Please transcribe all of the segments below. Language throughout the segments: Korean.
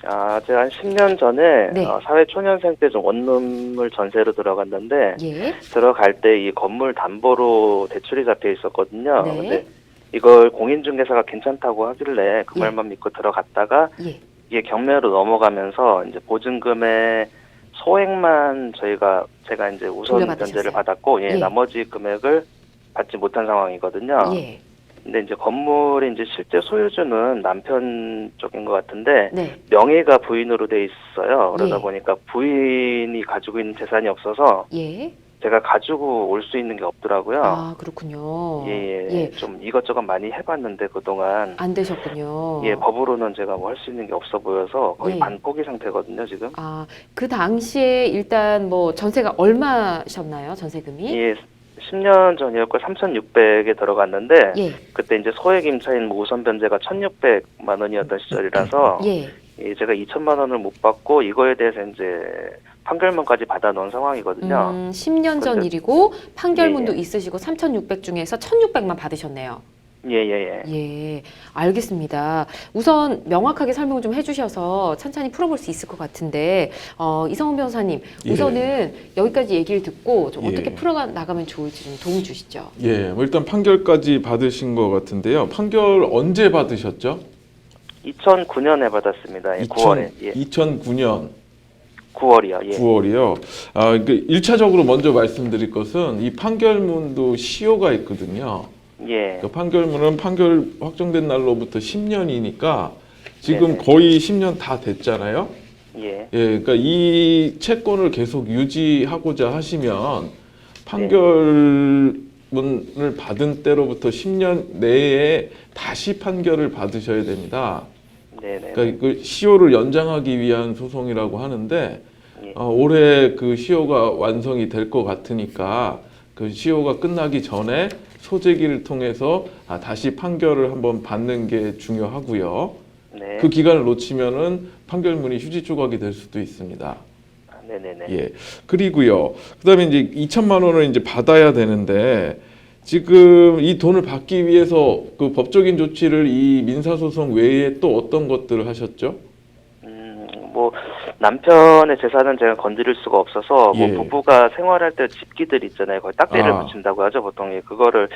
제가 한 10년 전에 네. 사회초년생 때 좀 원룸을 전세로 들어갔는데 예. 들어갈 때 이 건물 담보로 대출이 잡혀 있었거든요. 네. 근데 이걸 공인중개사가 괜찮다고 하길래 그 예. 말만 믿고 들어갔다가 예. 이게 경매로 넘어가면서 이제 보증금의 소액만 제가 이제 우선 돌려받으셨어요. 변제를 받았고 예. 나머지 금액을 받지 못한 상황이거든요. 예. 근데 이제 건물이 이제 실제 소유주는 남편 쪽인 것 같은데 네. 명의가 부인으로 돼 있어요. 그러다 예. 보니까 부인이 가지고 있는 재산이 없어서 예. 제가 가지고 올 수 있는 게 없더라고요. 아, 그렇군요. 예. 좀 이것저것 많이 해봤는데 그동안 안 되셨군요. 법으로는 제가 뭐 할 수 있는 게 없어 보여서 거의 예. 반포기 상태거든요, 지금. 아, 그 당시에 일단 뭐 전세가 얼마셨나요? 전세금이? 예, 10년 전이었고 3,600에 들어갔는데 예. 그때 이제 소액 임차인 뭐 우선 변제가 1,600만 원이었던 시절이라서 예. 제가 2천만 원을 못 받고 이거에 대해서 이제 판결문까지 받아놓은 상황이거든요. 10년 전 근데- 일이고 판결문도 예. 있으시고 3,600 중에서 1,600만 받으셨네요. 예. 예, 알겠습니다. 우선 명확하게 설명 좀 해주셔서 천천히 풀어볼 수 있을 것 같은데 이성훈 변호사님, 예. 우선은 여기까지 얘기를 듣고 좀 예. 어떻게 풀어나가면 좋을지 좀 도움 주시죠. 예, 뭐 일단 판결까지 받으신 것 같은데요. 판결 언제 받으셨죠? 2009년에 받았습니다. 9월에. 2009년 9월이요. 예. 9월이요. 그 1차적으로 먼저 말씀드릴 것은 이 판결문도 시효가 있거든요. 예. 그 판결문은 판결 확정된 날로부터 10년이니까 지금 네네. 거의 10년 다 됐잖아요. 예. 예, 그러니까 이 채권을 계속 유지하고자 하시면 판결문을 받은 때로부터 10년 내에 다시 판결을 받으셔야 됩니다. 네네. 그러니까 그 시효를 연장하기 위한 소송이라고 하는데 예. 올해 그 시효가 완성이 될 것 같으니까 그 시효가 끝나기 전에 소재기를 통해서 다시 판결을 한번 받는 게 중요하고요. 네. 그 기간을 놓치면은 판결문이 휴지 조각이 될 수도 있습니다. 네네네. 예. 그리고요. 그다음에 이제 2천만 원을 이제 받아야 되는데 지금 이 돈을 받기 위해서 그 법적인 조치를 이 민사소송 외에 또 어떤 것들을 하셨죠? 뭐 남편의 재산은 제가 건드릴 수가 없어서 예. 뭐 부부가 생활할 때 집기들 있잖아요. 거기 딱지를 붙인다고 하죠, 보통. 그거를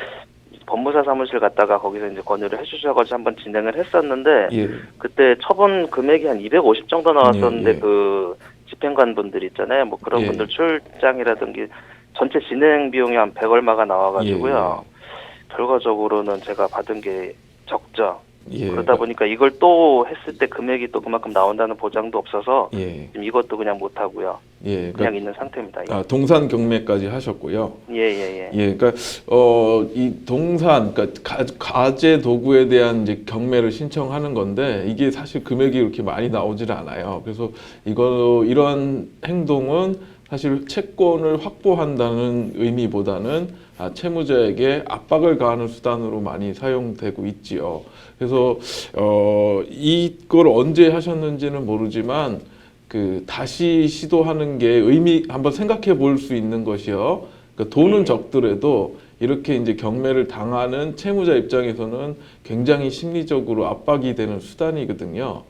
법무사 사무실 갔다가 거기서 이제 권유를 해주셔가지고 한번 진행을 했었는데 예. 그때 처분 금액이 한 250 정도 나왔었는데 예. 그 집행관 분들 있잖아요. 뭐 그런 예. 분들 출장이라든지 전체 진행 비용이 한 100 얼마가 나와가지고요. 결과적으로는 제가 받은 게 적죠. 예. 그러다 보니까 이걸 또 했을 때 금액이 또 그만큼 나온다는 보장도 없어서 예. 지금 이것도 그냥 못 하고요. 예. 그냥 있는 상태입니다. 동산 경매까지 하셨고요. 예. 예, 그러니까 이 동산, 그러니까 가재 도구에 대한 이제 경매를 신청하는 건데 이게 사실 금액이 그렇게 많이 나오질 않아요. 그래서 이런 행동은 사실 채권을 확보한다는 의미보다는 채무자에게 압박을 가하는 수단으로 많이 사용되고 있지요. 그래서 이걸 언제 하셨는지는 모르지만 그 다시 시도하는 게 한번 생각해 볼 수 있는 것이요. 그러니까 돈은 적더라도 이렇게 이제 경매를 당하는 채무자 입장에서는 굉장히 심리적으로 압박이 되는 수단이거든요.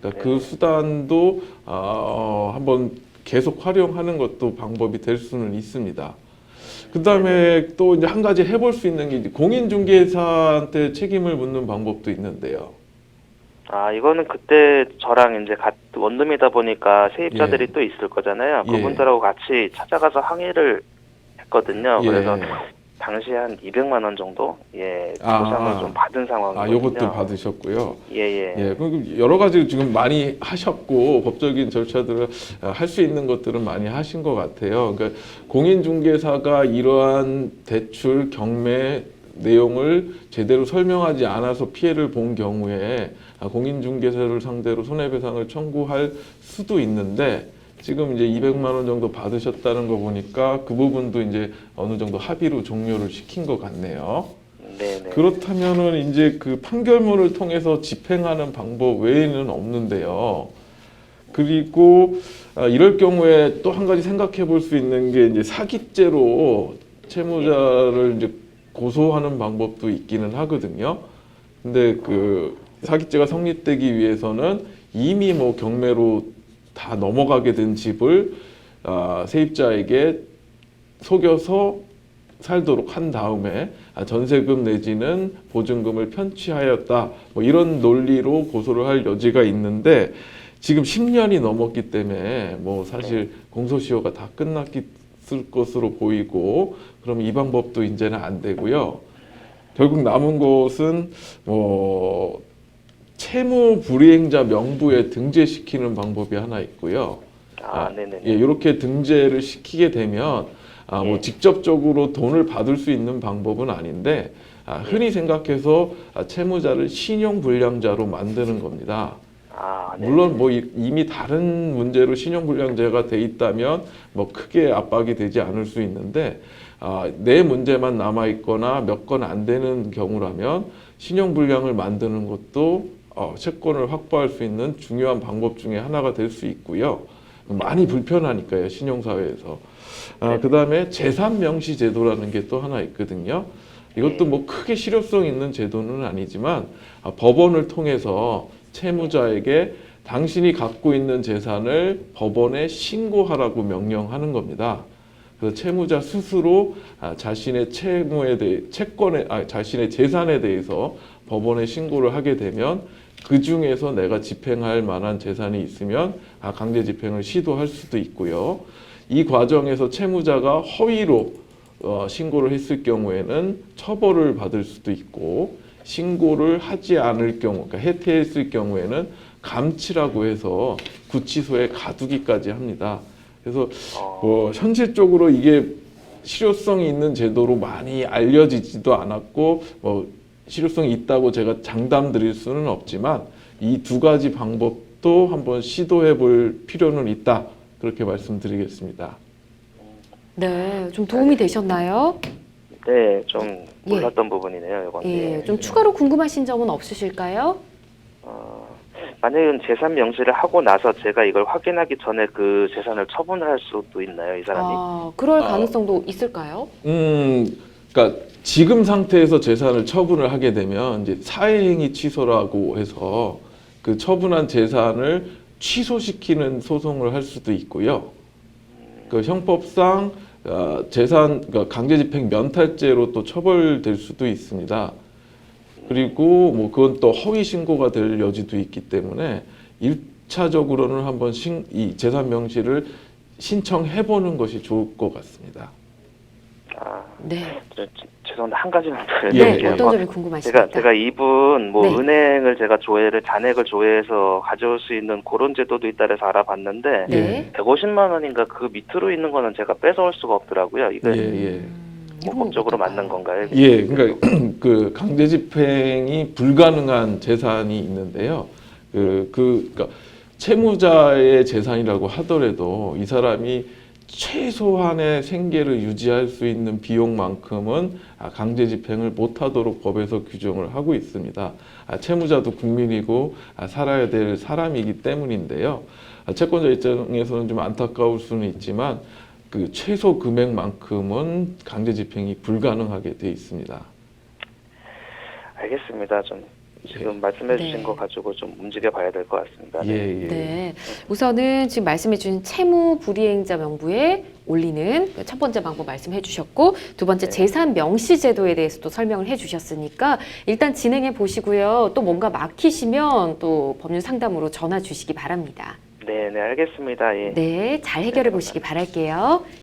그러니까 그 수단도 한번 계속 활용하는 것도 방법이 될 수는 있습니다. 그 다음에 또 이제 한 가지 해볼 수 있는 게 이제 공인중개사한테 책임을 묻는 방법도 있는데요. 이거는 그때 저랑 이제 원룸이다 보니까 세입자들이 예. 또 있을 거잖아요. 예. 그분들하고 같이 찾아가서 항의를 했거든요. 예. 그래서 당시에 한 200만 원 정도 보상을 좀 받은 상황이거든요. 요것도 받으셨고요. 예. 예, 그럼 여러 가지 지금 많이 하셨고 법적인 절차들을 할 수 있는 것들은 많이 하신 것 같아요. 그러니까 공인중개사가 이러한 대출 경매 내용을 제대로 설명하지 않아서 피해를 본 경우에 공인중개사를 상대로 손해배상을 청구할 수도 있는데 지금 이제 200만 원 정도 받으셨다는 거 보니까 그 부분도 이제 어느 정도 합의로 종료를 시킨 것 같네요. 네네. 그렇다면은 이제 그 판결문을 통해서 집행하는 방법 외에는 없는데요. 그리고 이럴 경우에 또 한 가지 생각해 볼 수 있는 게 이제 사기죄로 채무자를 이제 고소하는 방법도 있기는 하거든요. 근데 그 사기죄가 성립되기 위해서는 이미 뭐 경매로 다 넘어가게 된 집을 세입자에게 속여서 살도록 한 다음에 전세금 내지는 보증금을 편취하였다, 뭐 이런 논리로 고소를 할 여지가 있는데, 지금 10년이 넘었기 때문에 뭐 사실 공소시효가 다 끝났을 것으로 보이고, 그럼 이 방법도 이제는 안 되고요. 결국 남은 것은 뭐 채무 불이행자 명부에 등재시키는 방법이 하나 있고요. 네네. 예, 이렇게 등재를 시키게 되면 뭐 예. 직접적으로 돈을 받을 수 있는 방법은 아닌데, 흔히 생각해서 채무자를 신용불량자로 만드는 겁니다. 네. 물론 뭐 이미 다른 문제로 신용불량자가 돼 있다면 뭐 크게 압박이 되지 않을 수 있는데, 내 문제만 남아 있거나 몇 건 안 되는 경우라면 신용불량을 만드는 것도 채권을 확보할 수 있는 중요한 방법 중에 하나가 될 수 있고요. 많이 불편하니까요, 신용사회에서. 그다음에 재산명시 제도라는 게 또 하나 있거든요. 이것도 뭐 크게 실효성 있는 제도는 아니지만, 법원을 통해서 채무자에게 당신이 갖고 있는 재산을 법원에 신고하라고 명령하는 겁니다. 그래서 채무자 스스로 자신의 채무에 대해 자신의 재산에 대해서 법원에 신고를 하게 되면, 그 중에서 내가 집행할 만한 재산이 있으면 강제 집행을 시도할 수도 있고요. 이 과정에서 채무자가 허위로 신고를 했을 경우에는 처벌을 받을 수도 있고, 신고를 하지 않을 경우, 그러니까 해태했을 경우에는 감치라고 해서 구치소에 가두기까지 합니다. 그래서 현실적으로 이게 실효성이 있는 제도로 많이 알려지지도 않았고, 실효성이 있다고 제가 장담 드릴 수는 없지만, 이 두 가지 방법도 한번 시도해 볼 필요는 있다, 그렇게 말씀드리겠습니다. 네, 좀 도움이 되셨나요? 네, 좀 몰랐던 부분이네요, 이건. 예, 좀 추가로 궁금하신 점은 없으실까요? 만약에 재산 명시를 하고 나서 제가 이걸 확인하기 전에 그 재산을 처분을 할 수도 있나요, 이 사람이? 그럴 가능성도 있을까요? 그러니까 지금 상태에서 재산을 처분을 하게 되면 이제 사회행위 취소라고 해서 그 처분한 재산을 취소시키는 소송을 할 수도 있고요. 그 형법상 그러니까 강제집행 면탈죄로 또 처벌될 수도 있습니다. 그리고 뭐 그건 또 허위 신고가 될 여지도 있기 때문에 1차적으로는 한번 이 재산 명시를 신청해 보는 것이 좋을 것 같습니다. 네. 죄송한데 한 가지만 더 네, 여쭤볼게요. 어떤 점이 궁금하십니까? 제가 이분 네. 은행을 제가 잔액을 조회해서 가져올 수 있는 그런 제도도 있다 해서 알아봤는데, 네. 150만 원인가 그 밑으로 있는 거는 제가 뺏어올 수가 없더라고요. 이게 이건 법적으로 어떨까요? 맞는 건가요? 예, 그러니까 그 강제 집행이 불가능한 재산이 있는데요. 그러니까 채무자의 재산이라고 하더라도 이 사람이 최소한의 생계를 유지할 수 있는 비용만큼은 강제 집행을 못하도록 법에서 규정을 하고 있습니다. 채무자도 국민이고 살아야 될 사람이기 때문인데요. 채권자 입장에서는 좀 안타까울 수는 있지만, 그 최소 금액만큼은 강제 집행이 불가능하게 돼 있습니다. 알겠습니다. 좀 지금 말씀해 주신 거 가지고 좀 움직여 봐야 될 것 같습니다. 예. 네. 우선은 지금 말씀해 주신 채무 불이행자 명부에 올리는 첫 번째 방법 말씀해 주셨고, 두 번째 재산 명시 제도에 대해서도 설명을 해 주셨으니까 일단 진행해 보시고요. 또 뭔가 막히시면 또 법률 상담으로 전화 주시기 바랍니다. 네, 알겠습니다. 예. 네, 잘 해결해 보시기 바랄게요.